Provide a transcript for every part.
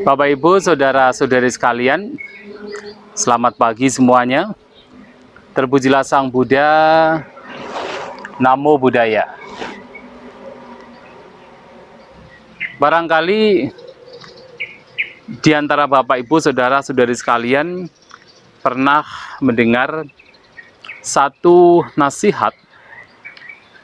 Bapak Ibu, saudara-saudari sekalian, selamat pagi semuanya. Terpujilah Sang Buddha, Namo Buddhaya. Barangkali di antara Bapak Ibu, saudara-saudari sekalian pernah mendengar satu nasihat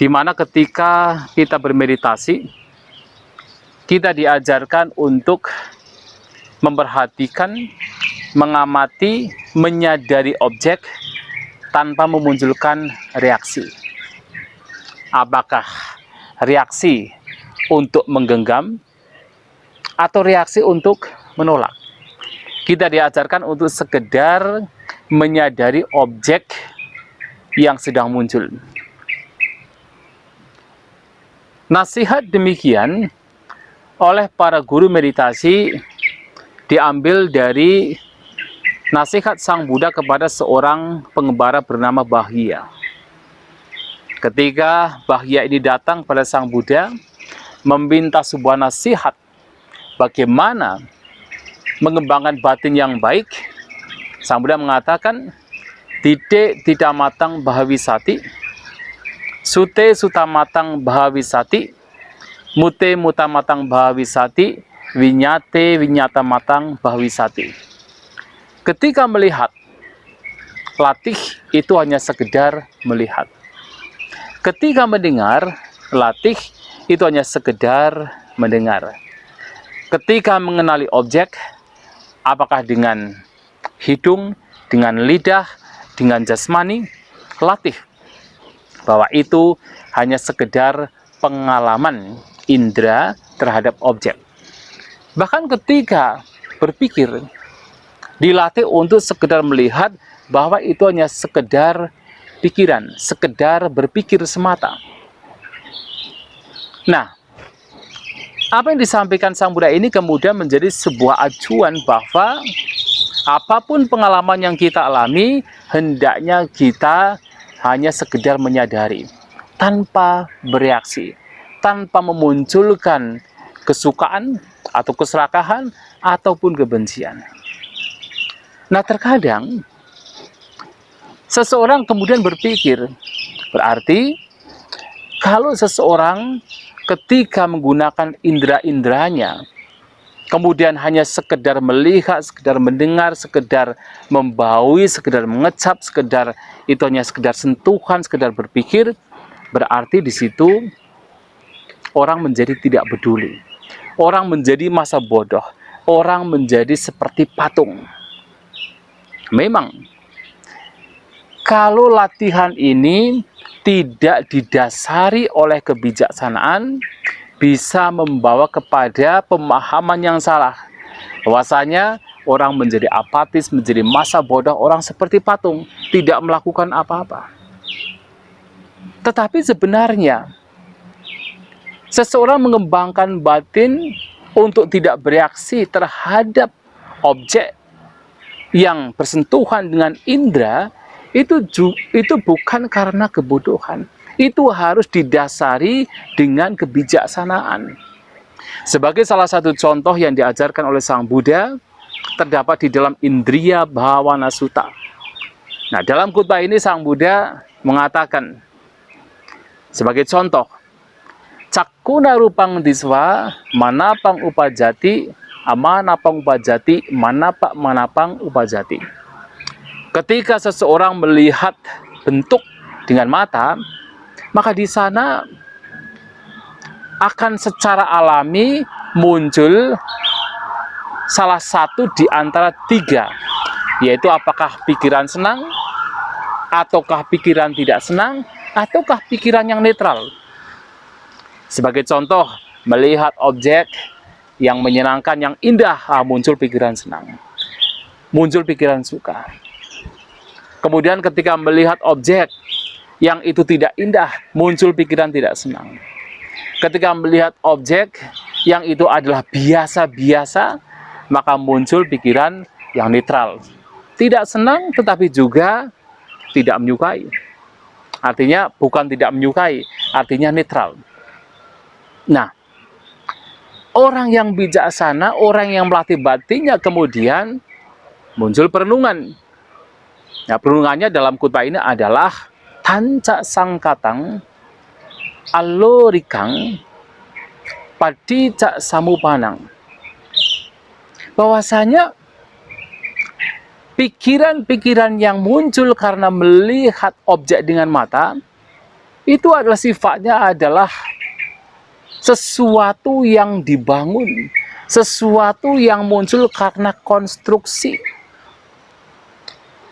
di mana ketika kita bermeditasi, kita diajarkan untuk memperhatikan, mengamati, menyadari objek tanpa memunculkan reaksi. Apakah reaksi untuk menggenggam atau reaksi untuk menolak? Kita diajarkan untuk sekedar menyadari objek yang sedang muncul. Nasihat demikian oleh para guru meditasi diambil dari nasihat Sang Buddha kepada seorang pengembara bernama Bahya. Ketika Bahya ini datang pada Sang Buddha meminta sebuah nasihat bagaimana mengembangkan batin yang baik, Sang Buddha mengatakan, Dite tidak matang bahawisati, sute sutamatang bahawisati, mute mutamatang bahawisati, winyate winyata matang bahawisati. Ketika melihat, latih itu hanya sekedar melihat. Ketika mendengar, latih itu hanya sekedar mendengar. Ketika mengenali objek, apakah dengan hidung, dengan lidah, dengan jasmani, latih bahwa itu hanya sekedar pengalaman indera terhadap objek. Bahkan ketika berpikir, dilatih untuk sekedar melihat bahwa itu hanya sekedar pikiran, sekedar berpikir semata. Nah, apa yang disampaikan Sang Buddha ini kemudian menjadi sebuah acuan bahwa apapun pengalaman yang kita alami, hendaknya kita hanya sekedar menyadari, tanpa bereaksi, tanpa memunculkan kesukaan atau keserakahan ataupun kebencian. Nah, terkadang seseorang kemudian berpikir, berarti kalau seseorang ketika menggunakan indera-inderanya, kemudian hanya sekedar melihat, sekedar mendengar, sekedar membaui, sekedar mengecap, sekedar itu hanya sekedar sentuhan, sekedar berpikir, berarti di situ orang menjadi tidak peduli. Orang menjadi masa bodoh. Orang menjadi seperti patung. Memang, kalau latihan ini tidak didasari oleh kebijaksanaan, bisa membawa kepada pemahaman yang salah. Bahwasanya orang menjadi apatis, menjadi masa bodoh, orang seperti patung, tidak melakukan apa-apa. Tetapi sebenarnya, seseorang mengembangkan batin untuk tidak bereaksi terhadap objek yang bersentuhan dengan indera, itu bukan karena kebodohan. Itu harus didasari dengan kebijaksanaan. Sebagai salah satu contoh yang diajarkan oleh Sang Buddha, terdapat di dalam Indriya Bhavana Sutta. Nah, dalam khutbah ini Sang Buddha mengatakan, sebagai contoh, Cakuna rupang diswa, manapang upajati, amanapang upajati, manapang upajati. Ketika seseorang melihat bentuk dengan mata, maka di sana akan secara alami muncul salah satu di antara tiga, yaitu apakah pikiran senang, ataukah pikiran tidak senang, ataukah pikiran yang netral. Sebagai contoh, melihat objek yang menyenangkan, yang indah, muncul pikiran senang, muncul pikiran suka. Kemudian ketika melihat objek yang itu tidak indah, muncul pikiran tidak senang. Ketika melihat objek yang itu adalah biasa-biasa, maka muncul pikiran yang netral. Tidak senang, tetapi juga tidak menyukai. Artinya bukan tidak menyukai, artinya netral. Nah, Orang yang bijaksana, orang yang melatih batinnya, kemudian muncul perenungan. Nah, perenungannya dalam khutbah ini adalah tanca sangkatang alorikang padicak samupanang. Bahwasanya pikiran-pikiran yang muncul karena melihat objek dengan mata itu adalah sifatnya adalah sesuatu yang dibangun, sesuatu yang muncul karena konstruksi.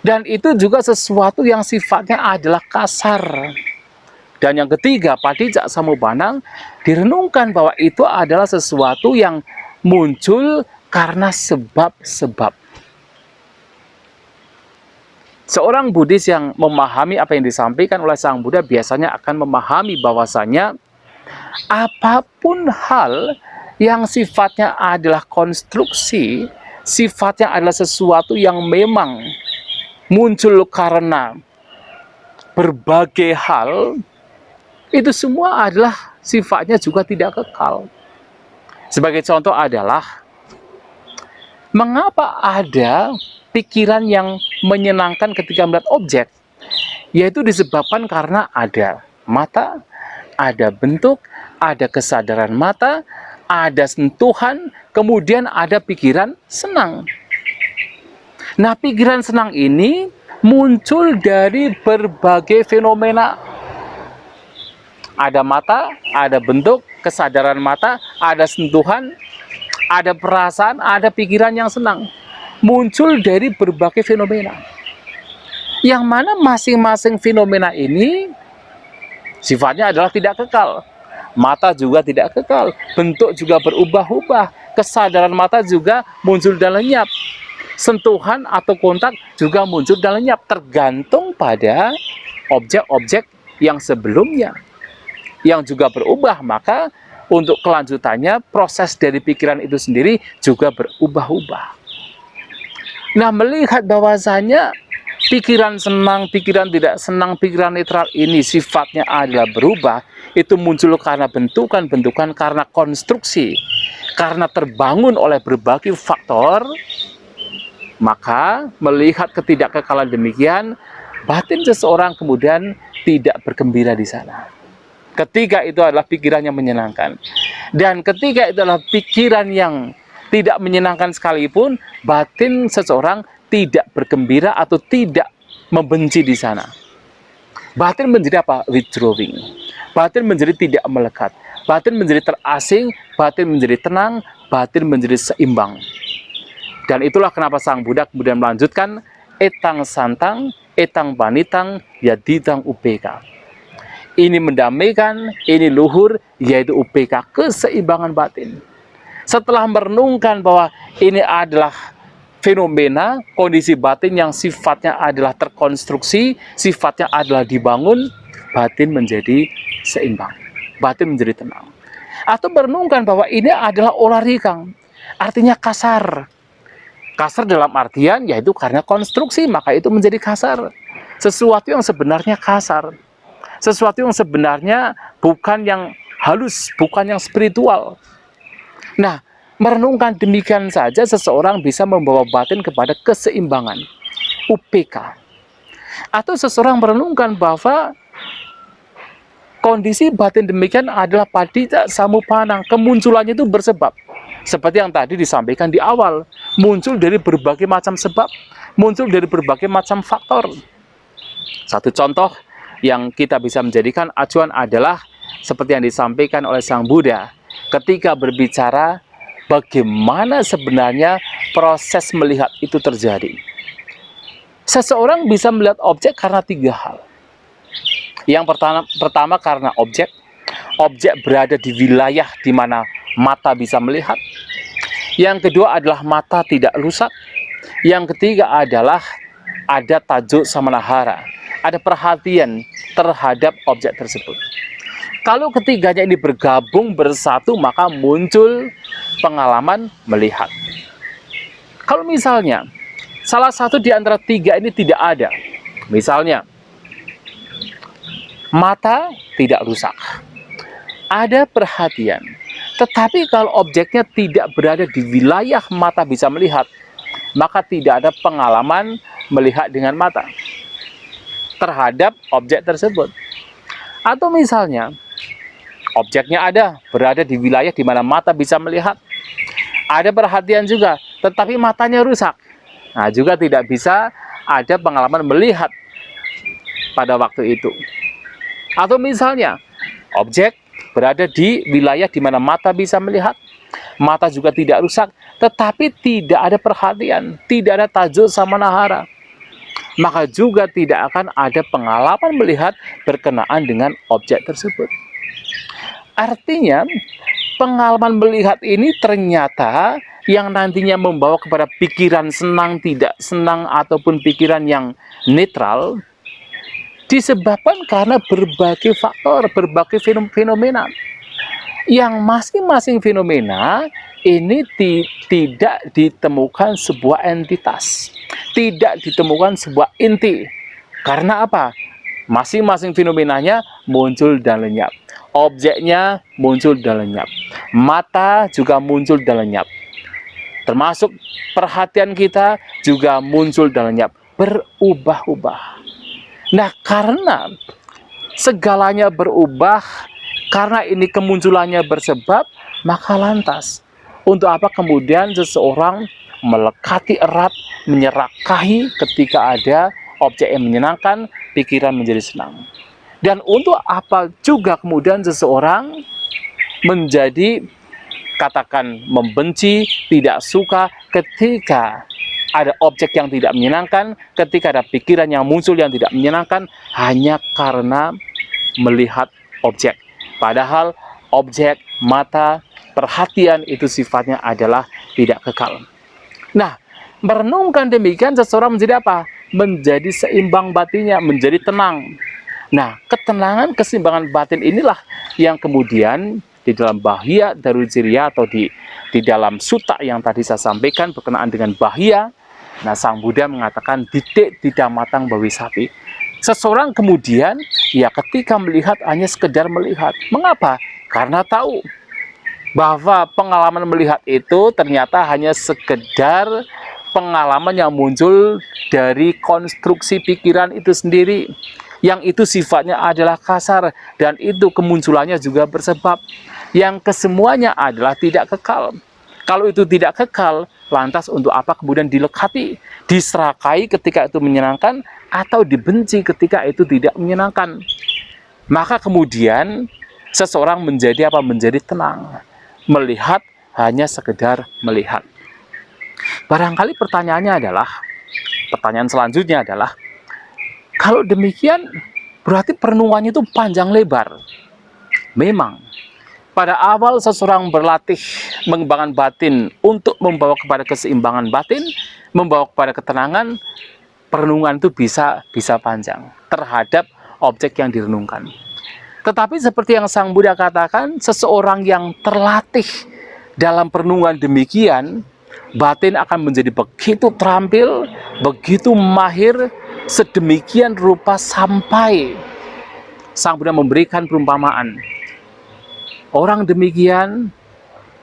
Dan itu juga sesuatu yang sifatnya adalah kasar. Dan yang ketiga, padicak samupanang, direnungkan bahwa itu adalah sesuatu yang muncul karena sebab-sebab. Seorang Buddhis yang memahami apa yang disampaikan oleh Sang Buddha biasanya akan memahami bahwasanya apapun hal yang sifatnya adalah konstruksi, sifatnya adalah sesuatu yang memang muncul karena berbagai hal, itu semua adalah sifatnya juga tidak kekal. Sebagai contoh adalah, mengapa ada pikiran yang menyenangkan ketika melihat objek? Yaitu disebabkan karena ada mata, ada bentuk, ada kesadaran mata, ada sentuhan, kemudian ada pikiran senang. Nah, pikiran senang ini muncul dari berbagai fenomena. Ada mata, ada bentuk, kesadaran mata, ada sentuhan, ada perasaan, ada pikiran yang senang. Muncul dari berbagai fenomena. Yang mana masing-masing fenomena ini sifatnya adalah tidak kekal. Mata juga tidak kekal, bentuk juga berubah-ubah, kesadaran mata juga muncul dan lenyap. Sentuhan atau kontak juga muncul dan lenyap, tergantung pada objek-objek yang sebelumnya yang juga berubah. Maka untuk kelanjutannya proses dari pikiran itu sendiri juga berubah-ubah. Nah, melihat bahwasanya pikiran senang, pikiran tidak senang, pikiran netral ini sifatnya adalah berubah, itu muncul karena bentukan-bentukan, karena konstruksi, karena terbangun oleh berbagai faktor. Maka melihat ketidakkekalan demikian, batin seseorang kemudian tidak bergembira di sana. Ketiga itu adalah pikiran yang menyenangkan. Dan ketiga itu adalah pikiran yang tidak menyenangkan sekalipun, batin seseorang tidak bergembira atau tidak membenci di sana. Batin menjadi apa? Withdrawing. Batin menjadi tidak melekat. Batin menjadi terasing, batin menjadi tenang, batin menjadi seimbang. Dan itulah kenapa Sang Buddha kemudian melanjutkan etang santang, etang panitang, yaditang upeka. Ini mendamaikan, ini luhur, yaitu upeka, keseimbangan batin. Setelah merenungkan bahwa ini adalah fenomena, kondisi batin yang sifatnya adalah terkonstruksi, sifatnya adalah dibangun, batin menjadi seimbang, batin menjadi tenang. Atau merenungkan bahwa ini adalah olarikang, artinya kasar. Kasar dalam artian yaitu karena konstruksi, maka itu menjadi kasar. Sesuatu yang sebenarnya kasar. Sesuatu yang sebenarnya bukan yang halus, bukan yang spiritual. Nah, merenungkan demikian saja seseorang bisa membawa batin kepada keseimbangan, upeka. Atau seseorang merenungkan bahwa kondisi batin demikian adalah padicak samupanang, kemunculannya itu bersebab. Seperti yang tadi disampaikan di awal, muncul dari berbagai macam sebab, muncul dari berbagai macam faktor. Satu contoh yang kita bisa menjadikan acuan adalah seperti yang disampaikan oleh Sang Buddha ketika berbicara bagaimana sebenarnya proses melihat itu terjadi. Seseorang bisa melihat objek karena tiga hal. Yang pertama karena objek berada di wilayah di mana mata bisa melihat. Yang kedua adalah mata tidak rusak. Yang ketiga adalah ada tajuk samanahara, ada perhatian terhadap objek tersebut. Kalau ketiganya ini bergabung bersatu, maka muncul pengalaman melihat. Kalau misalnya salah satu di antara tiga ini tidak ada, misalnya mata tidak rusak, ada perhatian, Tetapi kalau objeknya tidak berada di wilayah mata bisa melihat, maka tidak ada pengalaman melihat dengan mata terhadap objek tersebut. Atau misalnya, objeknya ada, berada di wilayah di mana mata bisa melihat, ada perhatian juga, tetapi matanya rusak. Nah, juga tidak bisa ada pengalaman melihat pada waktu itu. Atau misalnya, objek berada di wilayah di mana mata bisa melihat, mata juga tidak rusak, tetapi tidak ada perhatian, tidak ada tajud sama nahara, maka juga tidak akan ada pengalaman melihat berkenaan dengan objek tersebut. Artinya, pengalaman melihat ini ternyata yang nantinya membawa kepada pikiran senang, tidak senang, ataupun pikiran yang netral, disebabkan karena berbagai faktor, berbagai fenomena. Yang masing-masing fenomena ini tidak ditemukan sebuah entitas, tidak ditemukan sebuah inti. Karena apa? Masing-masing fenomenanya muncul dan lenyap. Objeknya muncul dan lenyap. Mata juga muncul dan lenyap. Termasuk perhatian kita juga muncul dan lenyap. Berubah-ubah. Nah, karena segalanya berubah, karena ini kemunculannya bersebab, maka lantas untuk apa kemudian seseorang melekati erat, menyerakahi ketika ada objek yang menyenangkan, pikiran menjadi senang. Dan untuk apa juga kemudian seseorang menjadi, katakan, membenci, tidak suka ketika ada objek yang tidak menyenangkan, ketika ada pikiran yang muncul yang tidak menyenangkan, hanya karena melihat objek. Padahal objek, mata, perhatian itu sifatnya adalah tidak kekal. Nah, merenungkan demikian, seseorang menjadi apa? Menjadi seimbang batinnya, menjadi tenang. Nah, ketenangan, keseimbangan batin inilah yang kemudian di dalam bahya Darul Jiriyah atau di dalam suta yang tadi saya sampaikan berkenaan dengan bahya. Nah, Sang Buddha mengatakan didik tidak matang bawi sapi. Seseorang kemudian ya ketika melihat hanya sekedar melihat. Mengapa? Karena tahu bahwa pengalaman melihat itu ternyata hanya sekedar pengalaman yang muncul dari konstruksi pikiran itu sendiri, yang itu sifatnya adalah kasar, dan itu kemunculannya juga bersebab, yang kesemuanya adalah tidak kekal. Kalau itu tidak kekal, lantas untuk apa kemudian dilekati, diserakai ketika itu menyenangkan, atau dibenci ketika itu tidak menyenangkan. Maka kemudian seseorang menjadi apa? Menjadi tenang. Melihat hanya sekedar melihat. Barangkali pertanyaannya adalah, pertanyaan selanjutnya adalah, kalau demikian berarti perenungannya itu panjang lebar. Memang pada awal seseorang berlatih mengembangkan batin untuk membawa kepada keseimbangan batin, membawa kepada ketenangan, perenungan itu bisa panjang terhadap objek yang direnungkan. Tetapi seperti yang Sang Buddha katakan, seseorang yang terlatih dalam perenungan demikian, batin akan menjadi begitu terampil, begitu mahir, sedemikian rupa sampai Sang Buddha memberikan perumpamaan. Orang demikian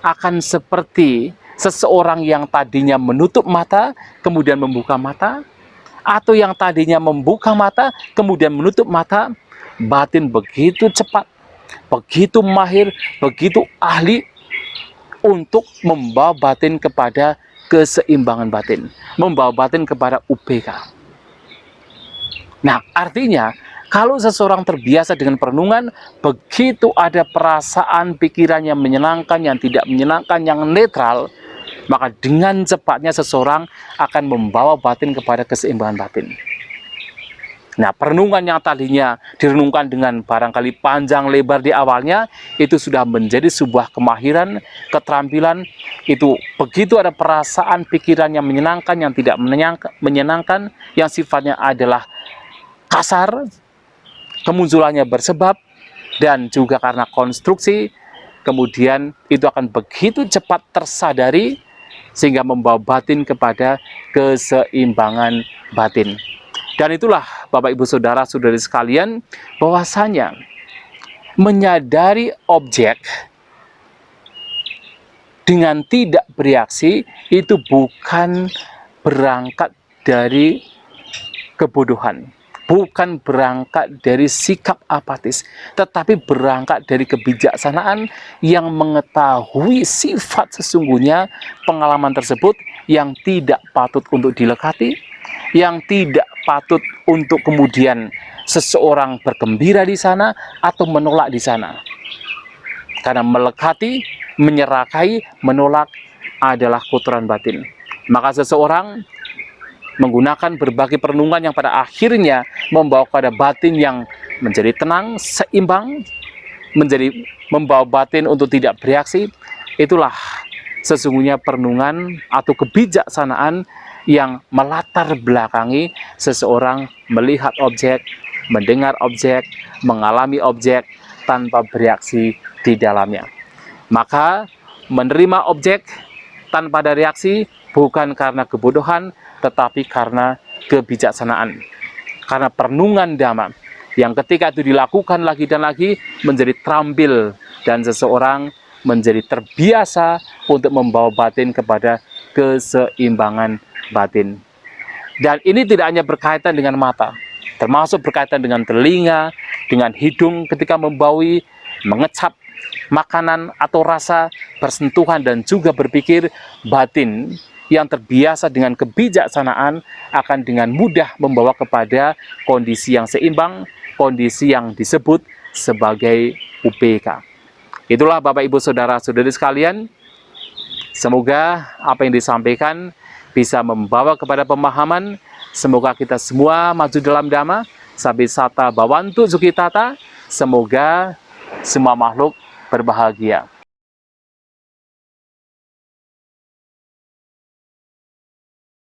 akan seperti seseorang yang tadinya menutup mata, kemudian membuka mata, atau yang tadinya membuka mata, kemudian menutup mata. Batin begitu cepat, begitu mahir, begitu ahli untuk membawa batin kepada keseimbangan batin, membawa batin kepada UBK. Nah, artinya kalau seseorang terbiasa dengan perenungan, begitu ada perasaan pikiran yang menyenangkan, yang tidak menyenangkan, yang netral, maka dengan cepatnya seseorang akan membawa batin kepada keseimbangan batin. Nah, perenungan yang tadinya direnungkan dengan barangkali panjang lebar di awalnya, itu sudah menjadi sebuah kemahiran, keterampilan. Itu begitu ada perasaan pikiran yang menyenangkan, yang tidak menyenangkan, yang sifatnya adalah kasar, kemunculannya bersebab, dan juga karena konstruksi, kemudian itu akan begitu cepat tersadari, sehingga membawa batin kepada keseimbangan batin. Dan itulah Bapak Ibu Saudara-saudari sekalian, bahwasanya menyadari objek dengan tidak bereaksi itu bukan berangkat dari kebodohan, bukan berangkat dari sikap apatis, tetapi berangkat dari kebijaksanaan yang mengetahui sifat sesungguhnya pengalaman tersebut yang tidak patut untuk dilekati, yang tidak patut untuk kemudian seseorang bergembira di sana atau menolak di sana. Karena melekati, menyerakai, menolak adalah kotoran batin. Maka seseorang menggunakan berbagai perenungan yang pada akhirnya membawa kepada batin yang menjadi tenang, seimbang, membawa batin untuk tidak bereaksi. Itulah sesungguhnya perenungan atau kebijaksanaan yang melatar belakangi seseorang melihat objek, mendengar objek, mengalami objek tanpa bereaksi di dalamnya. Maka menerima objek tanpa ada reaksi bukan karena kebodohan, tetapi karena kebijaksanaan. Karena perenungan Dhamma yang ketika itu dilakukan lagi dan lagi menjadi terampil dan seseorang menjadi terbiasa untuk membawa batin kepada keseimbangan batin. Dan ini tidak hanya berkaitan dengan mata, termasuk berkaitan dengan telinga, dengan hidung ketika membaui, mengecap makanan atau rasa, bersentuhan dan juga berpikir. Batin yang terbiasa dengan kebijaksanaan akan dengan mudah membawa kepada kondisi yang seimbang, kondisi yang disebut sebagai UPK. Itulah Bapak Ibu Saudara-saudari sekalian, semoga apa yang disampaikan bisa membawa kepada pemahaman. Semoga kita semua maju dalam Dhamma, Sabisata Bhavantu Sukhitata. Semoga semua makhluk berbahagia.